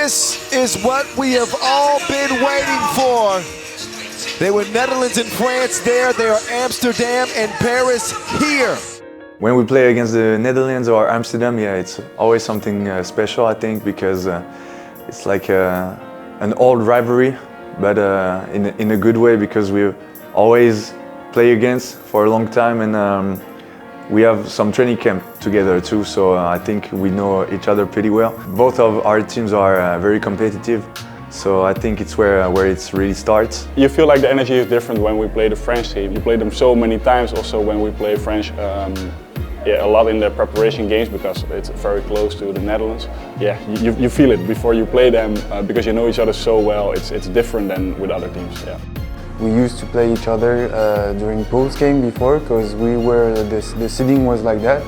This is what we have all been waiting for. They were Netherlands and France there, they are Amsterdam and Paris here. When we play against the Netherlands or Amsterdam, yeah, it's always something special, I think, because it's like an old rivalry, but in a good way, because we always play against for a long time, and we have some training camp together too, so I think we know each other pretty well. Both of our teams are very competitive, so I think it's where it really starts. You feel like the energy is different when we play the French team. You play them so many times, also when we play French a lot in the preparation games, because it's very close to the Netherlands. Yeah, you feel it before you play them, because you know each other so well. It's different than with other teams. Yeah. We used to play each other during post game before, because the seeding was like that,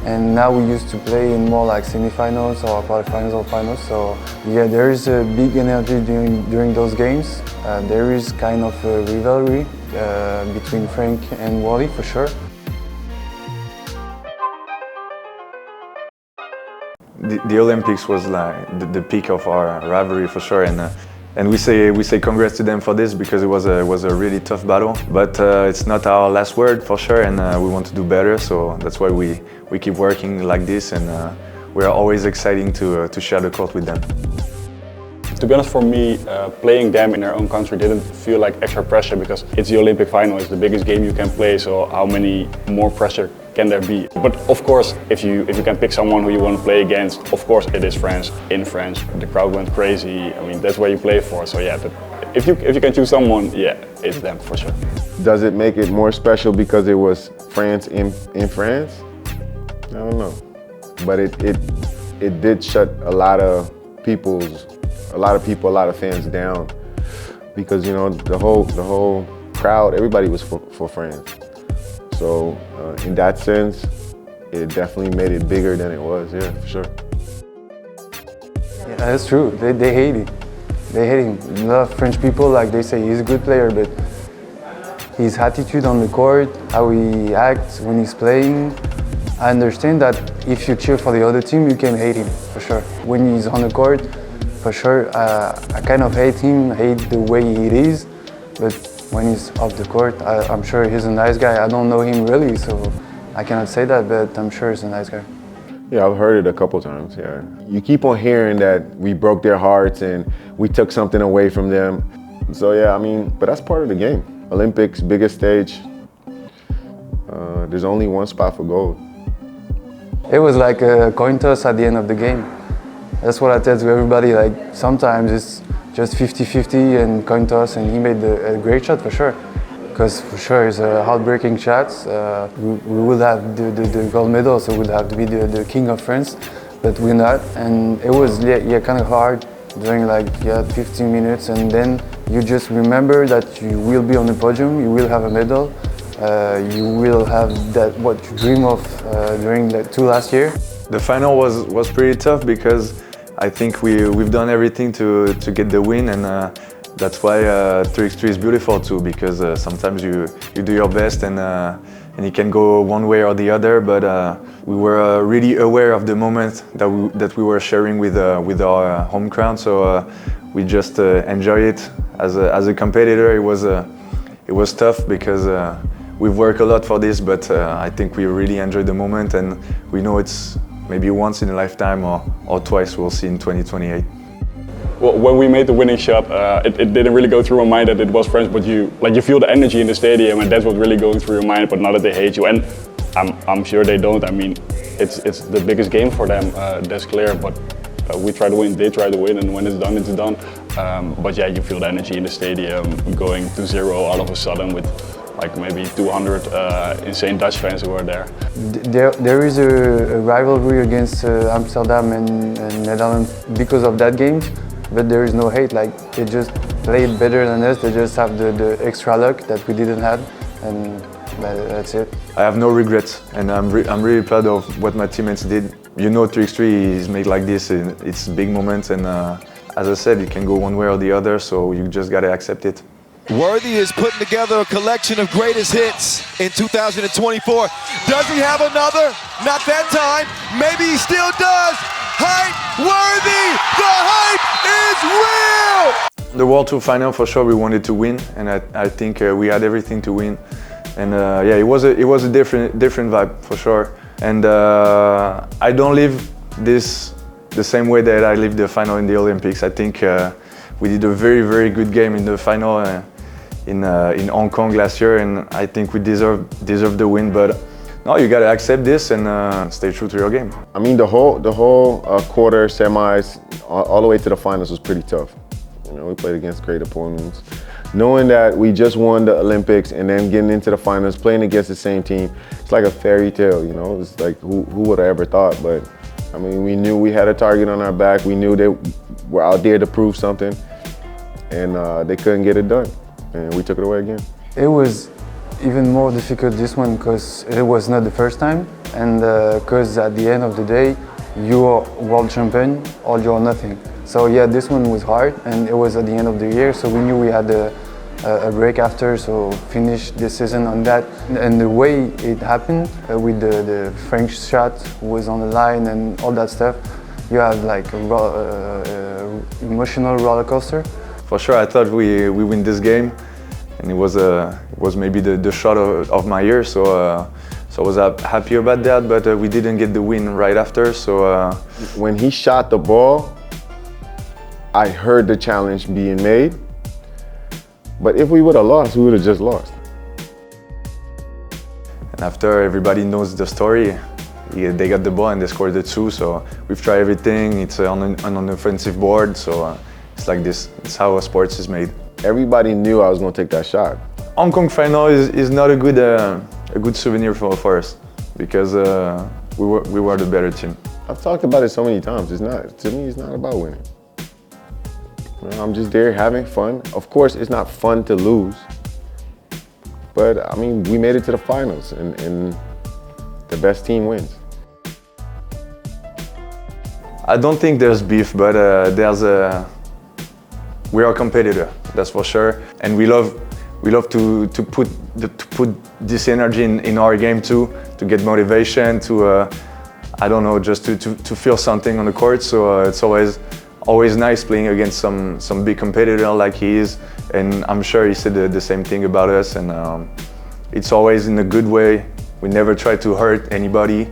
and now we used to play in more like semi-finals or quarterfinals or finals. So yeah, there is a big energy during those games. There is kind of a rivalry between Frank and Wally for sure. The Olympics was like the peak of our rivalry for sure, and we say congrats to them for this, because it was a really tough battle. But it's not our last word for sure, and we want to do better. So that's why we keep working like this, and we are always exciting to share the court with them. To be honest, for me, playing them in their own country didn't feel like extra pressure, because it's the Olympic final, it's the biggest game you can play, so how many more pressure can there be? But of course, if you can pick someone who you want to play against, of course it is France, in France. The crowd went crazy, I mean, that's where you play for, so yeah, if you can choose someone, yeah, it's them for sure. Does it make it more special because it was France in France? I don't know, but it did shut a lot of fans down, because you know the whole crowd, everybody was for France. So in that sense, it definitely made it bigger than it was. Yeah, for sure. Yeah, that's true. They hate it. They hate him. A lot of French people, like, they say he's a good player, but his attitude on the court, how he acts when he's playing. I understand that if you cheer for the other team, you can hate him for sure. When he's on the court, for sure, I kind of hate him, hate the way he is, but when he's off the court, I'm sure he's a nice guy. I don't know him really, so I cannot say that, but I'm sure he's a nice guy. Yeah, I've heard it a couple times, yeah. You keep on hearing that we broke their hearts and we took something away from them. So yeah, I mean, but that's part of the game. Olympics, biggest stage, there's only one spot for gold. It was like a coin toss at the end of the game. That's what I tell to everybody, like, sometimes it's just 50-50 and coin toss, and he made a great shot for sure. Because for sure it's a heartbreaking shot. We will have the gold medal, so we'll have to be the king of France, but we're not. And it was kind of hard during 15 minutes, and then you just remember that you will be on the podium, you will have a medal, you will have that what you dream of during the two last year. The final was pretty tough, because I think we've done everything to get the win, and that's why 3x3 is beautiful too, because sometimes you do your best, and it can go one way or the other. But we were really aware of the moment that we were sharing with our home crowd, so we just enjoy it. As a competitor, it was tough, because we've worked a lot for this, but I think we really enjoyed the moment, and we know it's maybe once in a lifetime or twice we'll see in 2028. Well, when we made the winning shot, it didn't really go through my mind that it was France, but you feel the energy in the stadium, and that's what's really going through your mind. But not that they hate you, and I'm sure they don't. I mean, it's the biggest game for them, that's clear. But we try to win, they try to win, and when it's done, it's done. But yeah, you feel the energy in the stadium going to 0 all of a sudden with like maybe 200 insane Dutch fans who were there. There is a rivalry against Amsterdam and Netherlands because of that game, but there is no hate. Like, they just played better than us. They just have the extra luck that we didn't have, and that's it. I have no regrets, and I'm really proud of what my teammates did. You know, 3x3 is made like this. It's big moments, and as I said, it can go one way or the other. So you just gotta accept it. Worthy is putting together a collection of greatest hits in 2024. Does he have another? Not that time. Maybe he still does. Hype Worthy! The hype The World Tour final, for sure, we wanted to win, and I think we had everything to win. And yeah, it was a different vibe for sure. And I don't live this the same way that I lived the final in the Olympics. I think we did a very good game in the final in Hong Kong last year, and I think we deserve the win. But no, you gotta accept this and stay true to your game. I mean, the whole quarter, semis, all the way to the finals was pretty tough. You know, we played against great opponents. Knowing that we just won the Olympics and then getting into the finals, playing against the same team, it's like a fairy tale, you know? It's like, who would have ever thought? But, I mean, we knew we had a target on our back. We knew they were out there to prove something, and they couldn't get it done. And we took it away again. It was even more difficult this one because it was not the first time, and because at the end of the day, you're world champion or you're nothing. So yeah, this one was hard, and it was at the end of the year, so we knew we had a break after, so finish the season on that. And the way it happened with the French shot was on the line and all that stuff, you have like a emotional roller coaster. For sure, I thought we win this game, and it was maybe the shot of my year. So I was happy about that, but we didn't get the win right after. So when he shot the ball, I heard the challenge being made, but if we would have lost, we would have just lost. And after, everybody knows the story. They got the ball and they scored the 2, so we've tried everything. It's on an offensive board, so it's like this. It's how sports is made. Everybody knew I was going to take that shot. Hong Kong final is not a good souvenir for us, because we were the better team. I've talked about it so many times. To me, it's not about winning. You know, I'm just there having fun. Of course, it's not fun to lose, but I mean, we made it to the finals, and the best team wins. I don't think there's beef, but we are a competitor, that's for sure, and we love to put this energy in our game too, to get motivation, to I don't know, just to feel something on the court. So it's always nice playing against some big competitor like he is, and I'm sure he said the same thing about us, and it's always in a good way. We never try to hurt anybody.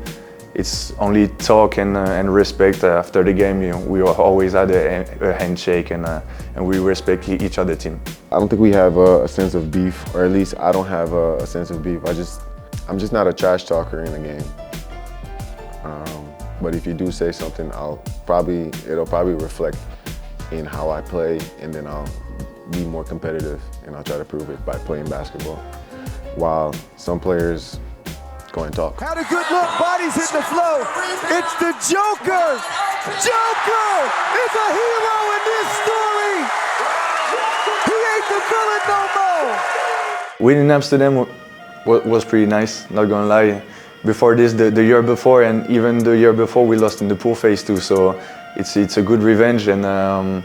It's only talk and respect after the game. You know, we always had a handshake, and we respect each other team. I don't think we have a sense of beef, or at least I don't have a sense of beef. I'm just not a trash talker in a game. But if you do say something, it'll probably reflect in how I play, and then I'll be more competitive, and I'll try to prove it by playing basketball. While some players go and talk. Had a good look, bodies hit the flow. It's the Joker! Joker is a hero in this story! He ain't the villain no more! Winning Amsterdam was pretty nice, not gonna lie. Before this, the year before, and even the year before, we lost in the pool phase too, so it's a good revenge, and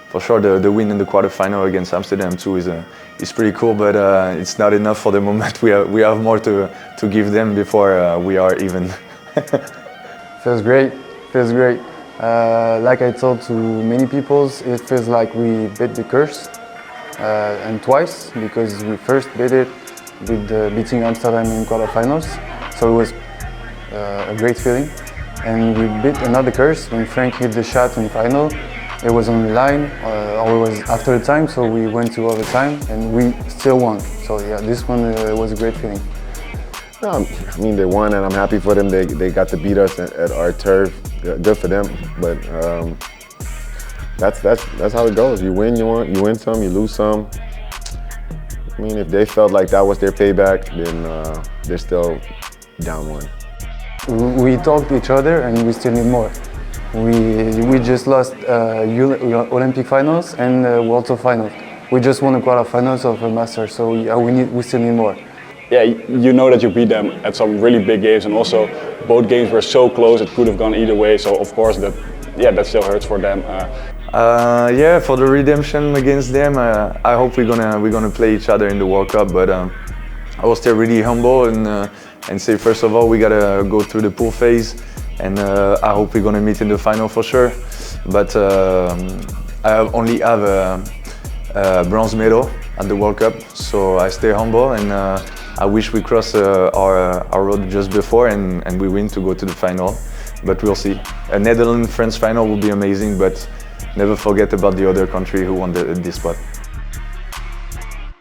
for sure the win in the quarterfinal against Amsterdam too is pretty cool, but it's not enough for the moment. We have more to give them before we are even. Feels great, feels great. Like I told to many people, it feels like we beat the curse, and twice, because we first beat it with beating Amsterdam in quarterfinals, so it was a great feeling. And we beat another curse when Frank hit the shot in the final. It was on the line, or it was after the time, so we went to overtime and we still won. So yeah, this one was a great feeling. No, I mean, they won, and I'm happy for them. They got to beat us at our turf. Good for them, but that's how it goes. You win, you win some, you lose some. I mean, if they felt like that was their payback, then they're still down one. We talked to each other, and we still need more. We just lost Olympic finals and World Tour finals. We just won the quarterfinals of a Masters, so we still need more. Yeah, you know that you beat them at some really big games, and also both games were so close it could have gone either way. So of course that still hurts for them. Yeah, for the redemption against them, I hope we're gonna play each other in the World Cup. But I was still really humble and say, first of all, we gotta go through the pool phase, and I hope we're gonna meet in the final for sure. But I only have bronze medal at the World Cup. So I stay humble, and I wish we cross our road just before and we win to go to the final. But we'll see. A Netherlands-France final would be amazing, but never forget about the other country who won this spot.